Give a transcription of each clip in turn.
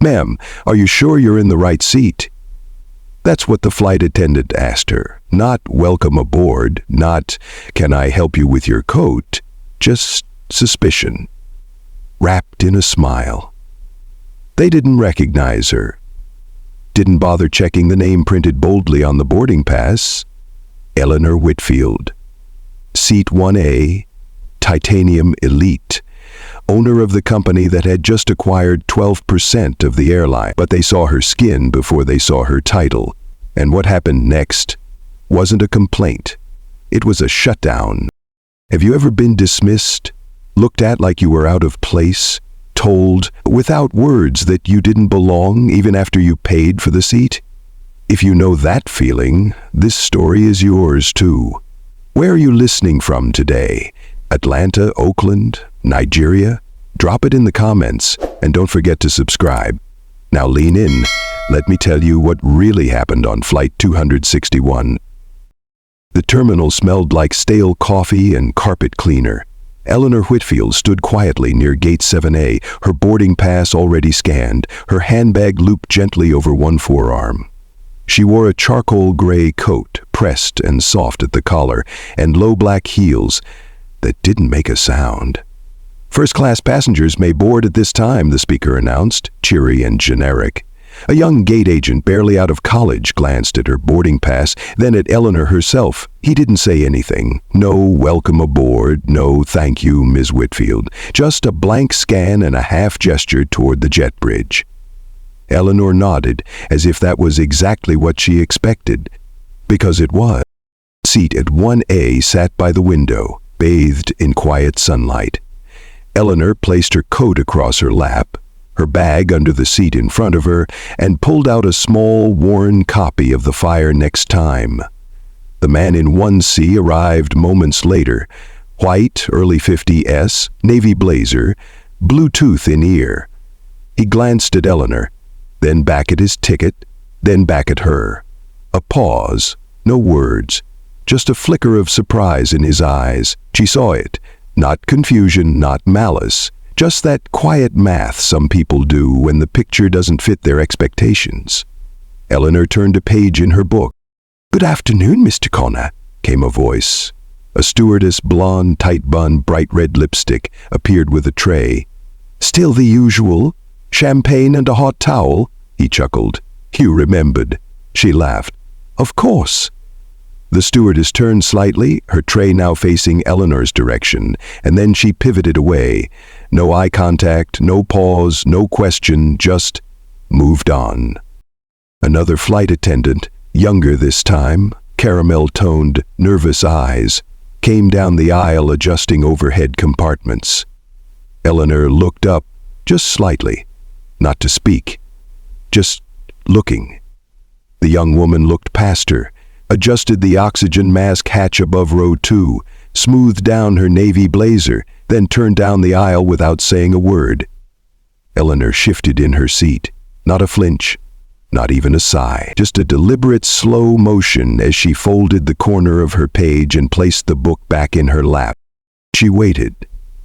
"Ma'am, are you sure you're in the right seat?" That's what the flight attendant asked her. Not "welcome aboard," not "can I help you with your coat," just suspicion, wrapped in a smile. They didn't recognize her. Didn't bother checking the name printed boldly on the boarding pass. Eleanor Whitfield. Seat 1A, Titanium Elite. Owner of the company that had just acquired 12% of the airline. But they saw her skin before they saw her title. And what happened next wasn't a complaint. It was a shutdown. Have you ever been dismissed, looked at like you were out of place, told without words that you didn't belong even after you paid for the seat? If you know that feeling, this story is yours too. Where are you listening from today? Atlanta, Oakland, Nigeria? Drop it in the comments, and don't forget to subscribe. Now lean in. Let me tell you what really happened on Flight 261. The terminal smelled like stale coffee and carpet cleaner. Eleanor Whitfield stood quietly near Gate 7A, her boarding pass already scanned, her handbag looped gently over one forearm. She wore a charcoal gray coat, pressed and soft at the collar, and low black heels that didn't make a sound. "First-class passengers may board at this time," the speaker announced, cheery and generic. A young gate agent barely out of college glanced at her boarding pass, then at Eleanor herself. He didn't say anything. No "welcome aboard," no "thank you, Ms. Whitfield." Just a blank scan and a half gesture toward the jet bridge. Eleanor nodded, as if that was exactly what she expected. Because it was. Seat at 1A sat by the window, bathed in quiet sunlight. Eleanor placed her coat across her lap, her bag under the seat in front of her, and pulled out a small, worn copy of The Fire Next Time. The man in 1C arrived moments later. White, early 50s, navy blazer, Bluetooth in ear. He glanced at Eleanor, then back at his ticket, then back at her. A pause, no words, just a flicker of surprise in his eyes. She saw it. Not confusion, not malice, just that quiet math some people do when the picture doesn't fit their expectations. Eleanor turned a page in her book. "Good afternoon, Mr. Connor," came a voice. A stewardess, blonde, tight bun, bright red lipstick, appeared with a tray. "Still the usual? Champagne and a hot towel?" He chuckled. "You remembered." She laughed. "Of course." The stewardess turned slightly, her tray now facing Eleanor's direction, and then she pivoted away. No eye contact, no pause, no question, just moved on. Another flight attendant, younger this time, caramel-toned, nervous eyes, came down the aisle adjusting overhead compartments. Eleanor looked up, just slightly, not to speak, just looking. The young woman looked past her, adjusted the oxygen mask hatch above row 2, smoothed down her navy blazer, then turned down the aisle without saying a word. Eleanor shifted in her seat. Not a flinch, not even a sigh, just a deliberate slow motion as she folded the corner of her page and placed the book back in her lap. She waited.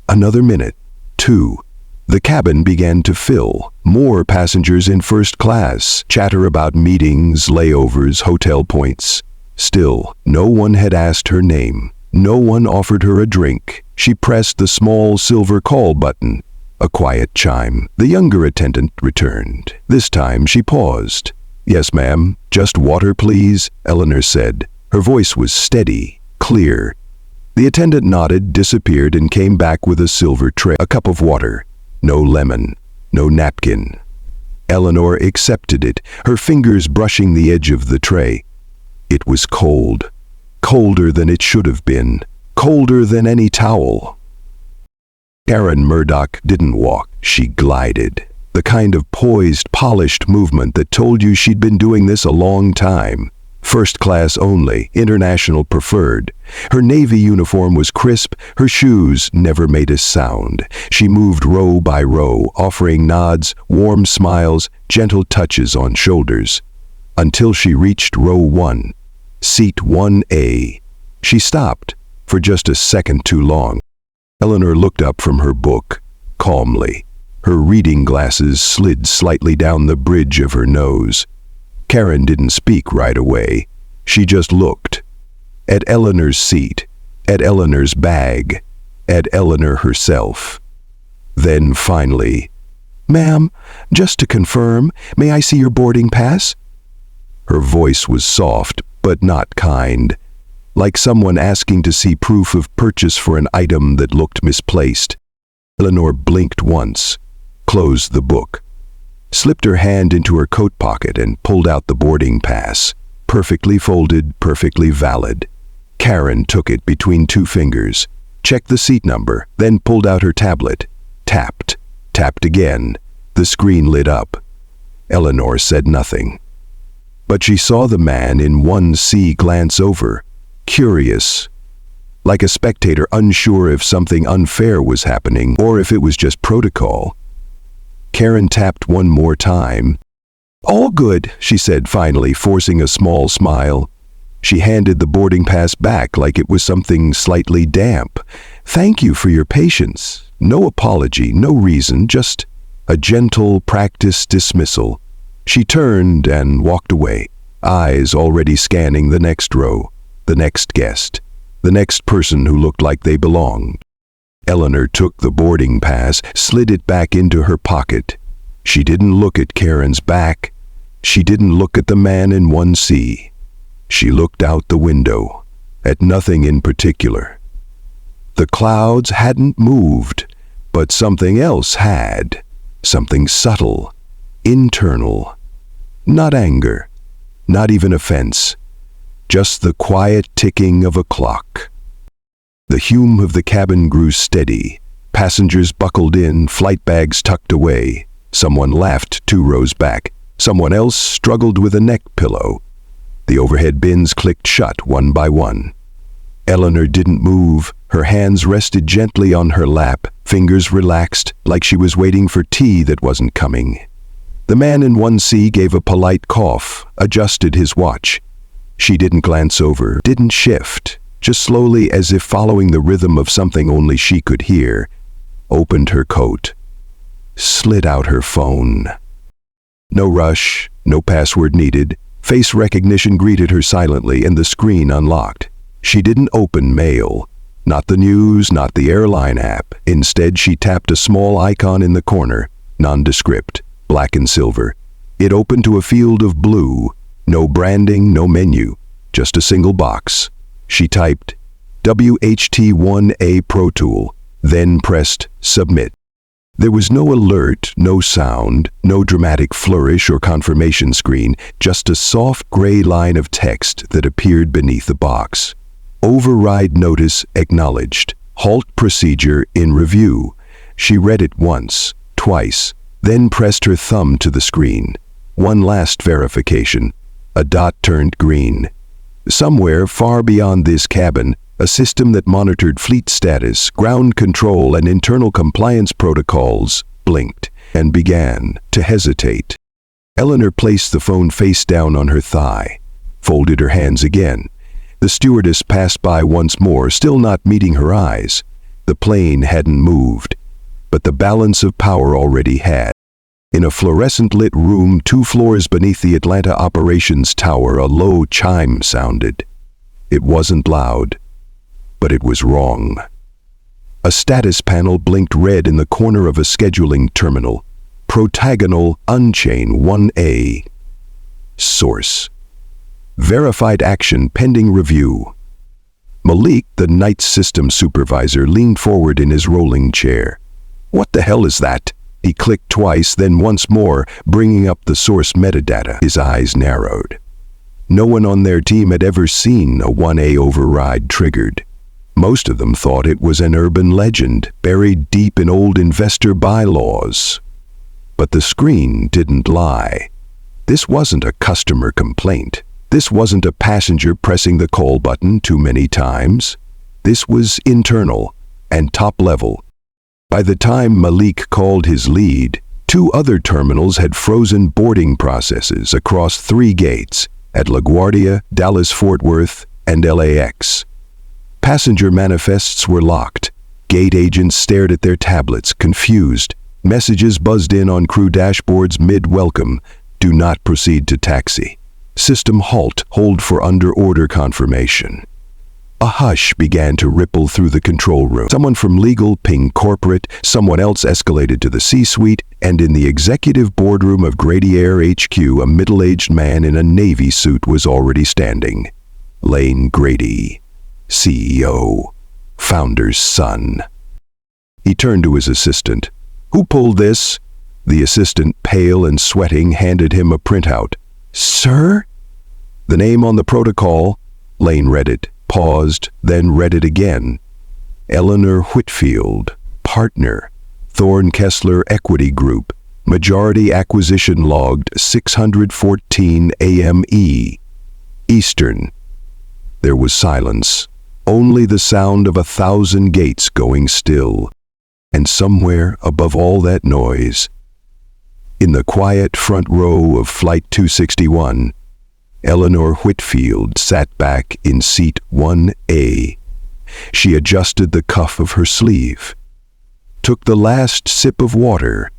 Another minute, 2. The cabin began to fill. More passengers in first class, chatter about meetings, layovers, hotel points. Still, no one had asked her name. No one offered her a drink. She pressed the small silver call button. A quiet chime. The younger attendant returned. This time she paused. "Yes, ma'am. Just water, please," Eleanor said. Her voice was steady, clear. The attendant nodded, disappeared, and came back with a silver tray. A cup of water. No lemon. No napkin. Eleanor accepted it, her fingers brushing the edge of the tray. It was cold. Colder than it should have been. Colder than any towel. Karen Murdoch didn't walk, she glided. The kind of poised, polished movement that told you she'd been doing this a long time. First class only, international preferred. Her navy uniform was crisp, her shoes never made a sound. She moved row by row, offering nods, warm smiles, gentle touches on shoulders. Until she reached row 1, seat 1A. She stopped, for just a second too long. Eleanor looked up from her book, calmly. Her reading glasses slid slightly down the bridge of her nose. Karen didn't speak right away. She just looked. At Eleanor's seat, at Eleanor's bag, at Eleanor herself. Then finally, "Ma'am, just to confirm, may I see your boarding pass?" Her voice was soft, but not kind, like someone asking to see proof of purchase for an item that looked misplaced. Eleanor blinked once, closed the book, slipped her hand into her coat pocket and pulled out the boarding pass. Perfectly folded, perfectly valid. Karen took it between two fingers, checked the seat number, then pulled out her tablet. Tapped. Tapped again. The screen lit up. Eleanor said nothing. But she saw the man in 1C glance over, curious, like a spectator unsure if something unfair was happening or if it was just protocol. Karen tapped one more time. "All good," she said finally, forcing a small smile. She handed the boarding pass back like it was something slightly damp. "Thank you for your patience. No apology, no reason, just a gentle, practiced dismissal." She turned and walked away, eyes already scanning the next row, the next guest, the next person who looked like they belonged. Eleanor took the boarding pass, slid it back into her pocket. She didn't look at Karen's back. She didn't look at the man in 1C. She looked out the window, at nothing in particular. The clouds hadn't moved, but something else had. Something subtle, internal. Not anger, not even offense. Just the quiet ticking of a clock. The hum of the cabin grew steady. Passengers buckled in, flight bags tucked away. Someone laughed 2 rows back. Someone else struggled with a neck pillow. The overhead bins clicked shut one by one. Eleanor didn't move. Her hands rested gently on her lap, fingers relaxed, like she was waiting for tea that wasn't coming. The man in 1C gave a polite cough, adjusted his watch. She didn't glance over, didn't shift, just slowly, as if following the rhythm of something only she could hear, opened her coat, slid out her phone. No rush, no password needed. Face recognition greeted her silently and the screen unlocked. She didn't open mail, not the news, not the Airline app. Instead, she tapped a small icon in the corner, nondescript, black and silver. It opened to a field of blue, no branding, no menu, just a single box. She typed WHT1A Pro Tool, then pressed Submit. There was no alert, no sound, no dramatic flourish or confirmation screen, just a soft gray line of text that appeared beneath the box. Override notice acknowledged. Halt procedure in review. She read it once, twice, then pressed her thumb to the screen. One last verification. A dot turned green. Somewhere far beyond this cabin, a system that monitored fleet status, ground control, and internal compliance protocols blinked and began to hesitate. Eleanor placed the phone face down on her thigh, folded her hands again. The stewardess passed by once more, still not meeting her eyes. The plane hadn't moved, but the balance of power already had. In a fluorescent-lit room 2 floors beneath the Atlanta Operations Tower, a low chime sounded. It wasn't loud, but it was wrong. A status panel blinked red in the corner of a scheduling terminal. Protagonal Unchain 1A. Source: verified action pending review. Malik, the night system supervisor, leaned forward in his rolling chair. "What the hell is that?" He clicked twice, then once more, bringing up the source metadata. His eyes narrowed. No one on their team had ever seen a 1A override triggered. Most of them thought it was an urban legend, buried deep in old investor bylaws. But the screen didn't lie. This wasn't a customer complaint. This wasn't a passenger pressing the call button too many times. This was internal and top level. By the time Malik called his lead, 2 other terminals had frozen boarding processes across 3 gates at LaGuardia, Dallas-Fort Worth, and LAX. Passenger manifests were locked. Gate agents stared at their tablets, confused. Messages buzzed in on crew dashboards mid-welcome. Do not proceed to taxi. System halt. Hold for under order confirmation. A hush began to ripple through the control room. Someone from legal pinged corporate, someone else escalated to the C-suite, and in the executive boardroom of Grady Air HQ, a middle-aged man in a Navy suit was already standing. Lane Grady, CEO, founder's son. He turned to his assistant. Who pulled this? The assistant, pale and sweating, handed him a printout. Sir? The name on the protocol. Lane read it, paused, then read it again. Eleanor Whitfield, partner, Thorne Kessler Equity Group, majority acquisition logged 6:14 AME, Eastern. There was silence, only the sound of 1,000 gates going still. And somewhere above all that noise, in the quiet front row of Flight 261, Eleanor Whitfield sat back in seat 1A. She adjusted the cuff of her sleeve, took the last sip of water.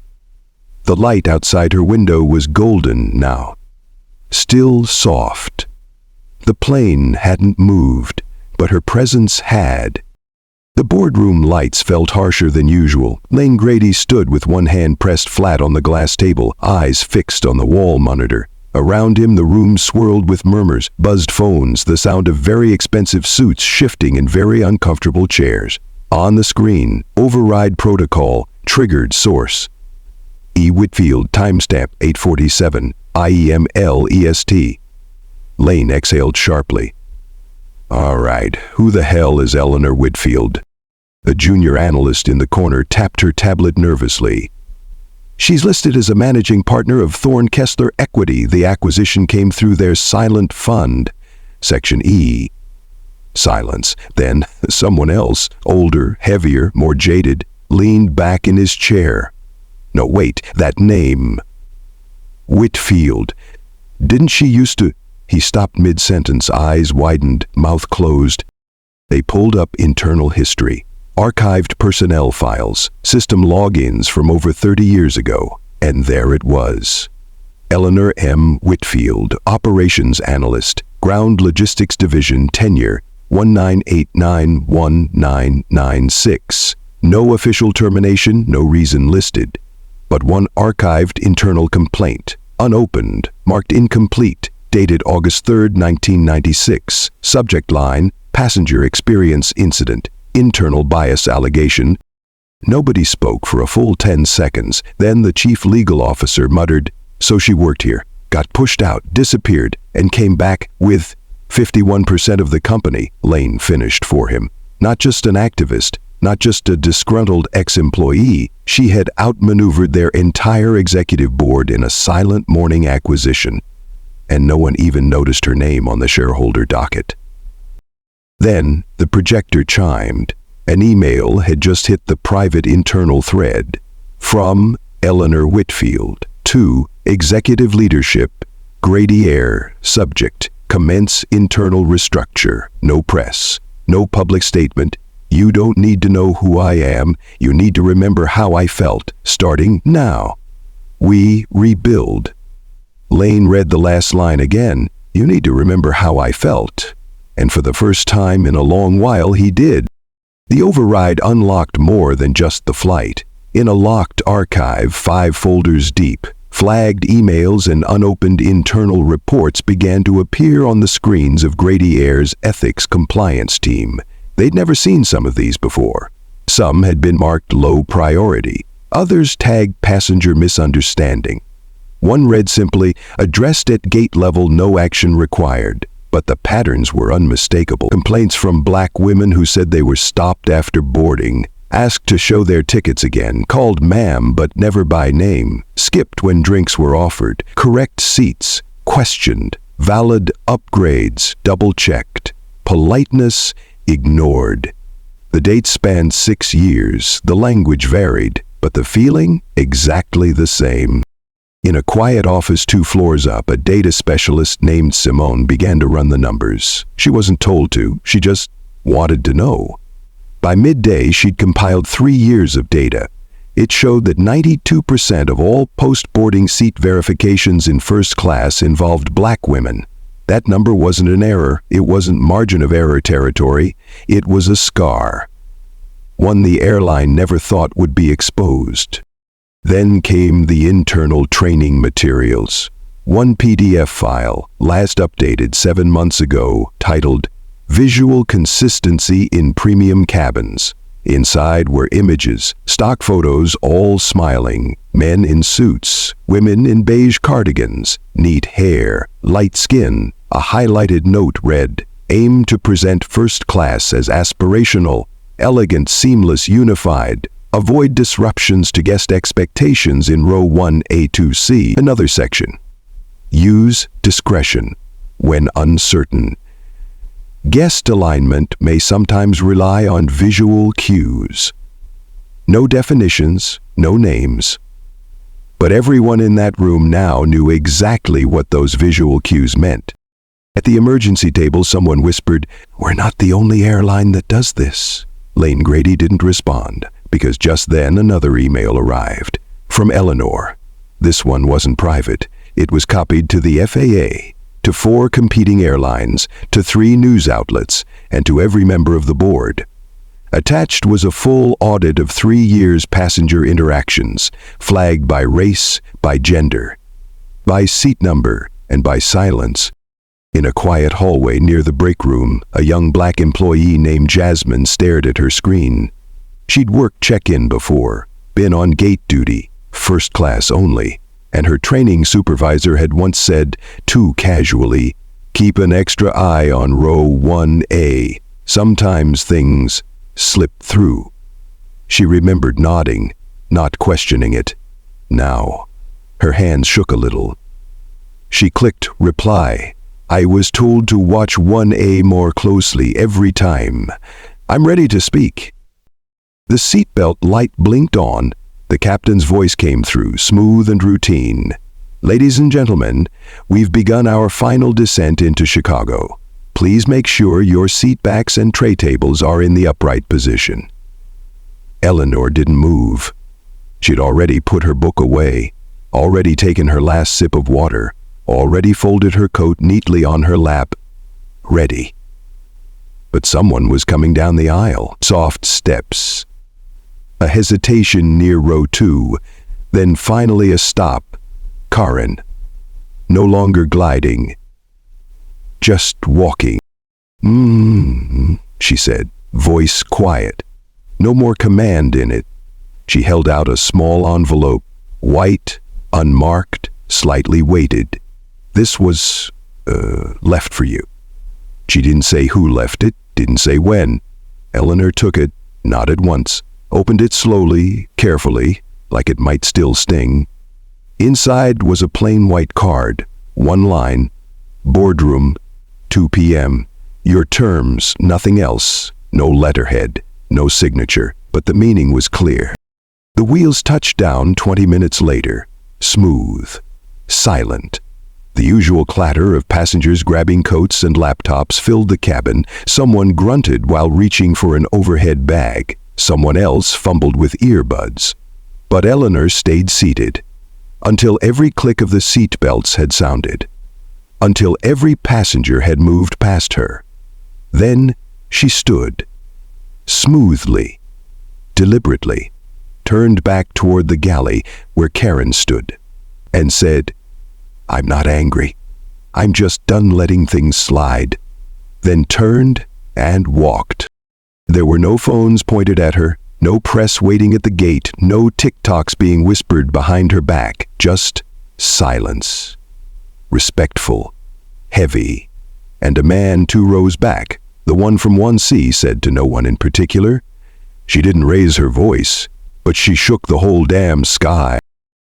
The light outside her window was golden now, still soft. The plane hadn't moved, but her presence had. The boardroom lights felt harsher than usual. Lane Grady stood with one hand pressed flat on the glass table, eyes fixed on the wall monitor. Around him, the room swirled with murmurs, buzzed phones, the sound of very expensive suits shifting in very uncomfortable chairs. On the screen, override protocol, triggered source. E. Whitfield, timestamp 8:47, IEML EST. Lane exhaled sharply. All right, who the hell is Eleanor Whitfield? A junior analyst in the corner tapped her tablet nervously. She's listed as a managing partner of Thorne Kessler Equity. The acquisition came through their silent fund. Section E. Silence. Then someone else, older, heavier, more jaded, leaned back in his chair. No, wait, that name. Whitfield. Didn't she used to... He stopped mid-sentence, eyes widened, mouth closed. They pulled up internal history. Archived personnel files, system logins from over 30 years ago, and there it was. Eleanor M. Whitfield, Operations Analyst, Ground Logistics Division, tenure 1989-1996. No official termination, no reason listed, but one archived internal complaint, unopened, marked incomplete, dated August 3, 1996. Subject line, passenger experience incident. Internal bias allegation. Nobody spoke for a full 10 seconds. Then the chief legal officer muttered, so she worked here, got pushed out, disappeared, and came back with 51% of the company. Lane finished for him. Not just an activist, not just a disgruntled ex-employee. She had outmaneuvered their entire executive board in a silent morning acquisition. And no one even noticed her name on the shareholder docket. Then the projector chimed. An email had just hit the private internal thread. From Eleanor Whitfield to Executive Leadership, Grady Air, subject, commence internal restructure, no press, no public statement. You don't need to know who I am, you need to remember how I felt, starting now. We rebuild. Lane read the last line again. You need to remember how I felt. And for the first time in a long while he did. The override unlocked more than just the flight. In a locked archive 5 folders deep, flagged emails and unopened internal reports began to appear on the screens of Grady Air's ethics compliance team. They'd never seen some of these before. Some had been marked low priority. Others tagged passenger misunderstanding. One read simply, addressed at gate level, no action required. But the patterns were unmistakable. Complaints from black women who said they were stopped after boarding, asked to show their tickets again, called ma'am but never by name, skipped when drinks were offered, correct seats, questioned, valid upgrades, double-checked, politeness ignored. The date spanned 6 years, the language varied, but the feeling exactly the same. In a quiet office 2 floors up, a data specialist named Simone began to run the numbers. She wasn't told to, she just wanted to know. By midday, she'd compiled 3 years of data. It showed that 92% of all post-boarding seat verifications in first class involved black women. That number wasn't an error, it wasn't margin of error territory, it was a scar. One the airline never thought would be exposed. Then came the internal training materials. One PDF file, last updated 7 months ago, titled Visual Consistency in Premium Cabins. Inside were images, stock photos all smiling, men in suits, women in beige cardigans, neat hair, light skin. A highlighted note read, "Aim to present first class as aspirational, elegant, seamless, unified. Avoid disruptions to guest expectations in row 1A2C." Another section. Use discretion when uncertain. Guest alignment may sometimes rely on visual cues. No definitions, no names. But everyone in that room now knew exactly what those visual cues meant. At the emergency table, someone whispered, "We're not the only airline that does this." Lane Grady didn't respond, because just then another email arrived. From Eleanor. This one wasn't private. It was copied to the FAA, to 4 competing airlines, to 3 news outlets, and to every member of the board. Attached was a full audit of 3 years' passenger interactions, flagged by race, by gender, by seat number, and by silence. In a quiet hallway near the break room, a young black employee named Jasmine stared at her screen. She'd worked check-in before, been on gate duty, first class only, and her training supervisor had once said, too casually, "Keep an extra eye on row 1A. Sometimes things slip through." She remembered nodding, not questioning it. Now, her hands shook a little. She clicked reply. "I was told to watch 1A more closely every time. I'm ready to speak." The seatbelt light blinked on. The captain's voice came through, smooth and routine. "Ladies and gentlemen, we've begun our final descent into Chicago. Please make sure your seat backs and tray tables are in the upright position." Eleanor didn't move. She'd already put her book away, already taken her last sip of water, already folded her coat neatly on her lap, ready. But someone was coming down the aisle. Soft steps. A hesitation near row 2, then finally a stop. Karen. No longer gliding. Just walking. She said, voice quiet. No more command in it. She held out a small envelope, white, unmarked, slightly weighted. "This was, left for you." She didn't say who left it, didn't say when. Eleanor took it, nodded once, opened it slowly, carefully, like it might still sting. Inside was a plain white card, one line, "Boardroom, 2 p.m. Your terms, nothing else." No letterhead, no signature, but the meaning was clear. The wheels touched down 20 minutes later, smooth, silent. The usual clatter of passengers grabbing coats and laptops filled the cabin. Someone grunted while reaching for an overhead bag. Someone else fumbled with earbuds. But Eleanor stayed seated, until every click of the seat belts had sounded, until every passenger had moved past her. Then she stood, smoothly, deliberately, turned back toward the galley where Karen stood, and said, "I'm not angry. I'm just done letting things slide." Then turned and walked. There were no phones pointed at her, no press waiting at the gate, no TikToks being whispered behind her back, just silence. Respectful, heavy, and a man 2 rows back, the one from 1C, said to no one in particular. She didn't raise her voice, but she shook the whole damn sky.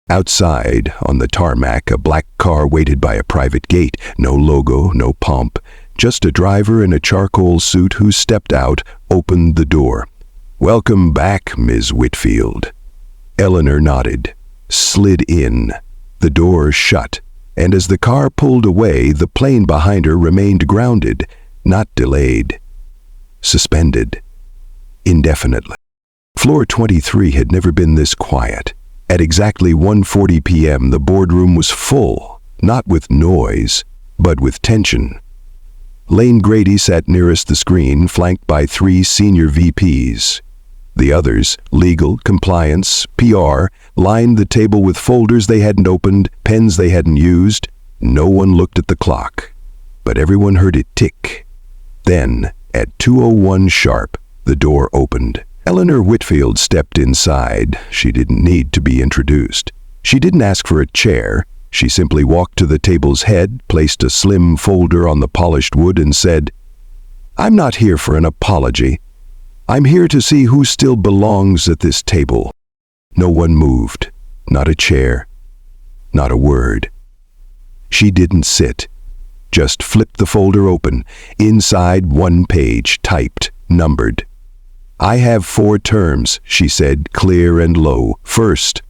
Outside, on the tarmac, a black car waited by a private gate. No logo, no pomp. Just a driver in a charcoal suit who stepped out, opened the door. "Welcome back, Ms. Whitfield." Eleanor nodded, slid in. The door shut, and as the car pulled away, the plane behind her remained grounded, not delayed. Suspended. Indefinitely. Floor 23 had never been this quiet. At exactly 1:40 p.m., the boardroom was full, not with noise, but with tension. Lane Grady sat nearest the screen, flanked by 3 senior VPs. The others, legal, compliance, PR, lined the table with folders they hadn't opened, pens they hadn't used. No one looked at the clock, but everyone heard it tick. Then, at 2:01 sharp, the door opened. Eleanor Whitfield stepped inside. She didn't need to be introduced. She didn't ask for a chair. She simply walked to the table's head, placed a slim folder on the polished wood, and said, "I'm not here for an apology. I'm here to see who still belongs at this table." No one moved. Not a chair. Not a word. She didn't sit. Just flipped the folder open. Inside, 1 page, typed, numbered. "I have 4 terms," she said, clear and low. "First,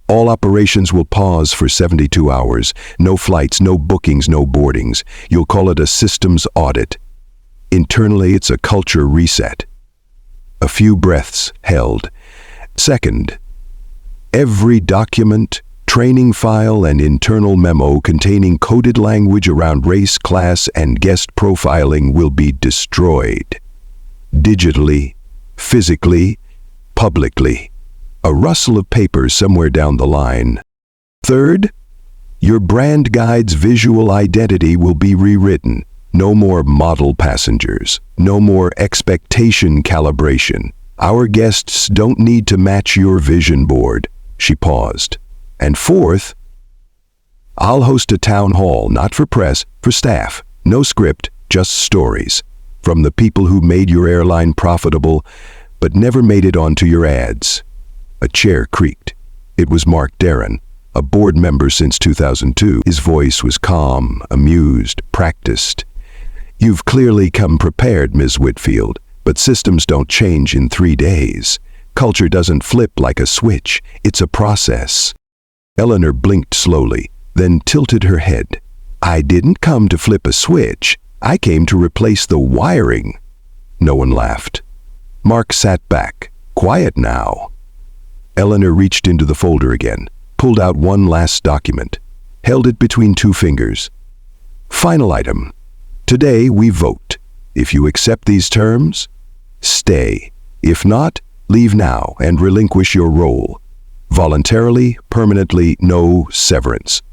all operations will pause for 72 hours. No flights, no bookings, no boardings. You'll call it a systems audit. Internally, it's a culture reset." A few breaths held. "Second, every document, training file, and internal memo containing coded language around race, class, and guest profiling will be destroyed. Digitally, physically, publicly. A rustle of paper somewhere down the line. Third, your brand guide's visual identity will be rewritten. No more model passengers. No more expectation calibration. Our guests don't need to match your vision board." She paused. "And fourth, I'll host a town hall, not for press, for staff. No script, just stories. From the people who made your airline profitable, but never made it onto your ads." A chair creaked. It was Mark Darren, a board member since 2002. His voice was calm, amused, practiced. "You've clearly come prepared, Ms. Whitfield, but systems don't change in 3 days. Culture doesn't flip like a switch. It's a process." Eleanor blinked slowly, then tilted her head. "I didn't come to flip a switch. I came to replace the wiring." No one laughed. Mark sat back, quiet now. Eleanor reached into the folder again, pulled out one last document, held it between 2 fingers. "Final item. Today we vote. If you accept these terms, stay. If not, leave now and relinquish your role. Voluntarily, permanently, no severance."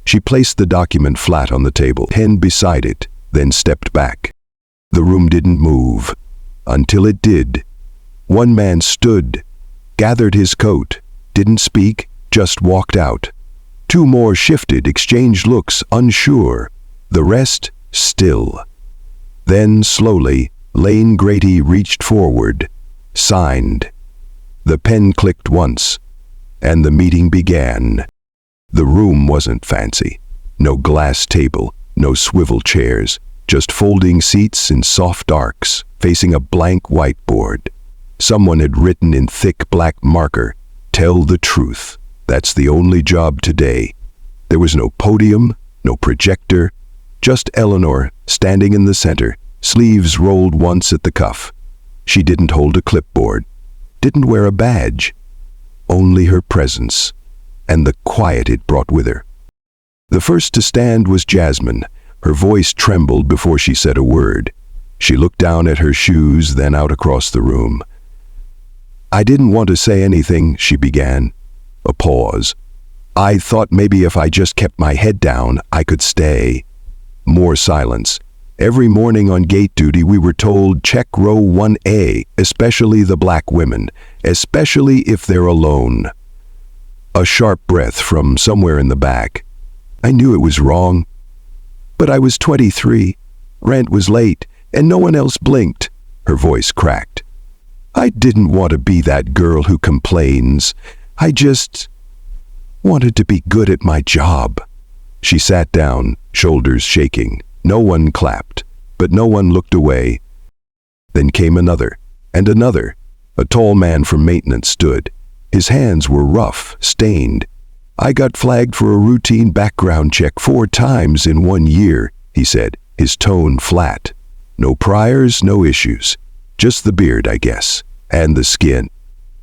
She placed the document flat on the table, pen beside it, then stepped back. The room didn't move. Until it did. One man stood, gathered his coat, didn't speak, just walked out. 2 more shifted, exchanged looks, unsure. The rest, still. Then, slowly, Lane Grady reached forward, signed. The pen clicked once, and the meeting began. The room wasn't fancy. No glass table, no swivel chairs, just folding seats in soft arcs, facing a blank whiteboard. Someone had written in thick black marker, "Tell the truth. That's the only job today." There was no podium, no projector, just Eleanor standing in the center, sleeves rolled once at the cuff. She didn't hold a clipboard, didn't wear a badge, only her presence and the quiet it brought with her. The first to stand was Jasmine. Her voice trembled before she said a word. She looked down at her shoes, then out across the room. "I didn't want to say anything," she began. A pause. "I thought maybe if I just kept my head down, I could stay." More silence. Every morning on gate duty we were told, check row 1A, especially the black women, especially if they're alone. A sharp breath from somewhere in the back. I knew it was wrong. But I was 23. Rent was late, and no one else blinked. Her voice cracked. "I didn't want to be that girl who complains. I just wanted to be good at my job." She sat down, shoulders shaking. No one clapped, but no one looked away. Then came another, and another. A tall man from maintenance stood. His hands were rough, stained. "I got flagged for a routine background check 4 times in 1 year, he said, his tone flat. "No priors, no issues. Just the beard, I guess, and the skin."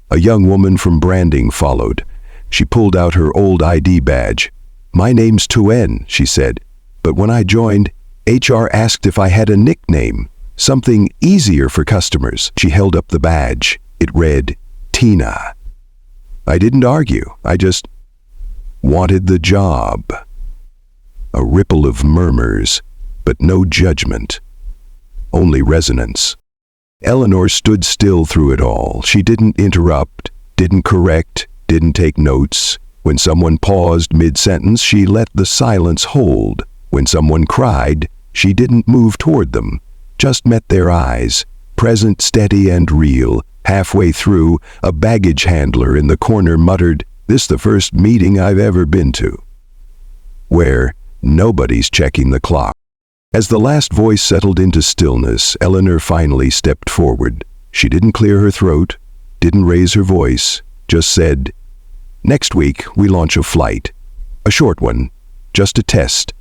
A young woman from branding followed. She pulled out her old ID badge. "My name's Tuen," she said. "But when I joined, HR asked if I had a nickname, something easier for customers." She held up the badge. It read, Tina. I didn't argue. I just wanted the job. A ripple of murmurs, but no judgment. Only resonance. Eleanor stood still through it all. She didn't interrupt, didn't correct, didn't take notes. When someone paused mid-sentence, she let the silence hold. When someone cried, she didn't move toward them, just met their eyes, present, steady, and real. Halfway through, a baggage handler in the corner muttered, "This the first meeting I've ever been to." Where nobody's checking the clock. As the last voice settled into stillness, Eleanor finally stepped forward. She didn't clear her throat, didn't raise her voice, just said, "Next week, we launch a flight. A short one, just a test.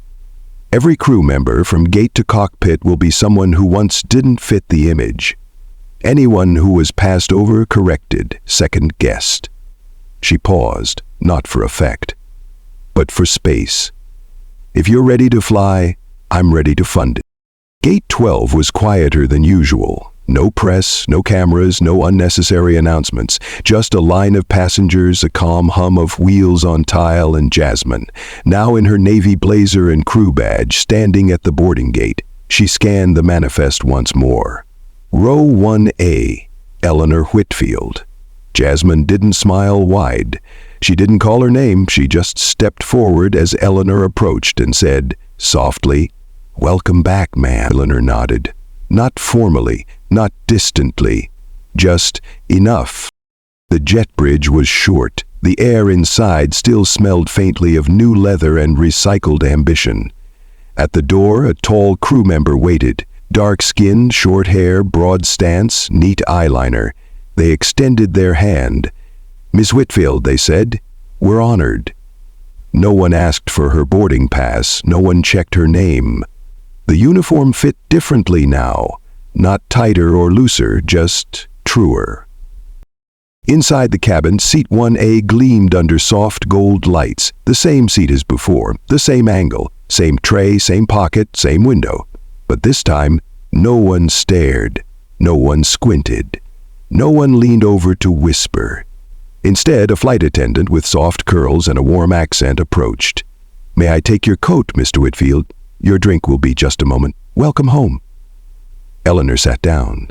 Every crew member from gate to cockpit will be someone who once didn't fit the image. Anyone who was passed over, corrected, second-guessed." She paused, not for effect, but for space. "If you're ready to fly, I'm ready to fund it." Gate 12 was quieter than usual. No press, no cameras, no unnecessary announcements. Just a line of passengers, a calm hum of wheels on tile, and Jasmine, now in her navy blazer and crew badge, standing at the boarding gate. She scanned the manifest once more. Row 1A, Eleanor Whitfield. Jasmine didn't smile wide. She didn't call her name. She just stepped forward as Eleanor approached and said, softly, "Welcome back, ma'am." Eleanor nodded. Not formally, not distantly, just enough. The jet bridge was short. The air inside still smelled faintly of new leather and recycled ambition. At the door, a tall crew member waited. Dark skin, short hair, broad stance, neat eyeliner. They extended their hand. "Miss Whitfield," they said, "we're honored." No one asked for her boarding pass. No one checked her name. The uniform fit differently now. Not tighter or looser, just truer. Inside the cabin, seat 1A gleamed under soft gold lights. The same seat as before, the same angle, same tray, same pocket, same window. But this time, no one stared. No one squinted. No one leaned over to whisper. Instead, a flight attendant with soft curls and a warm accent approached. "May I take your coat, Mr. Whitfield? Your drink will be just a moment. Welcome home." Eleanor sat down.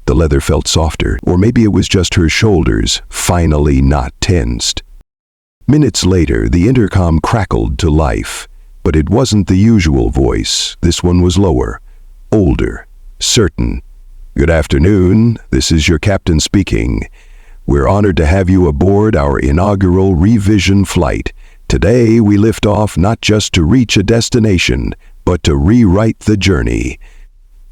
The leather felt softer, or maybe it was just her shoulders, finally not tensed. Minutes later, the intercom crackled to life, but it wasn't the usual voice. This one was lower, older, certain. "Good afternoon. This is your captain speaking. We're honored to have you aboard our inaugural revision flight. Today, we lift off not just to reach a destination, but to rewrite the journey."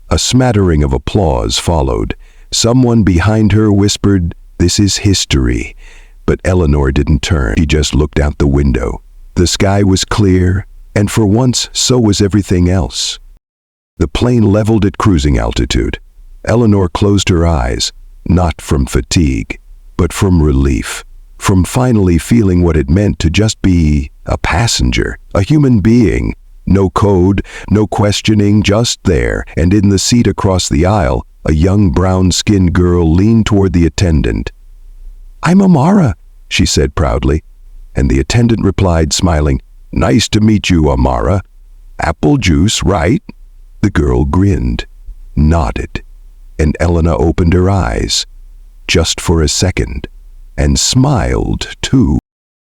A smattering of applause followed. Someone behind her whispered, "This is history." But Eleanor didn't turn. She just looked out the window. The sky was clear, and for once, so was everything else. The plane leveled at cruising altitude. Eleanor closed her eyes, not from fatigue, but from relief. From finally feeling what it meant to just be a passenger, a human being. No code, no questioning, just there. And in the seat across the aisle, a young brown-skinned girl leaned toward the attendant. "I'm Amara," she said proudly. And the attendant replied, smiling, "Nice to meet you, Amara. Apple juice, right?" The girl grinned, nodded, and Eleanor opened her eyes, just for a second. And smiled, too.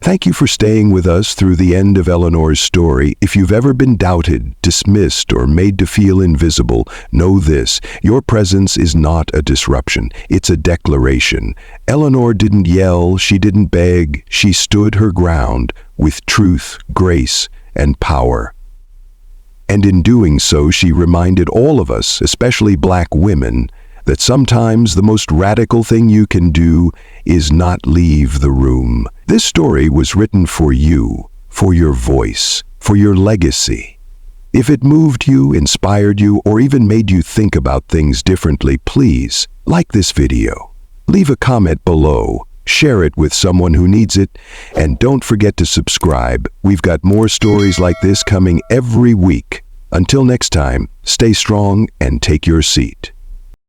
Thank you for staying with us through the end of Eleanor's story. If you've ever been doubted, dismissed, or made to feel invisible, know this: your presence is not a disruption. It's a declaration. Eleanor didn't yell, she didn't beg, she stood her ground with truth, grace, and power. And in doing so, she reminded all of us, especially Black women, that sometimes the most radical thing you can do is not leave the room. This story was written for you, for your voice, for your legacy. If it moved you, inspired you, or even made you think about things differently, please like this video. Leave a comment below, share it with someone who needs it, and don't forget to subscribe. We've got more stories like this coming every week. Until next time, stay strong and take your seat.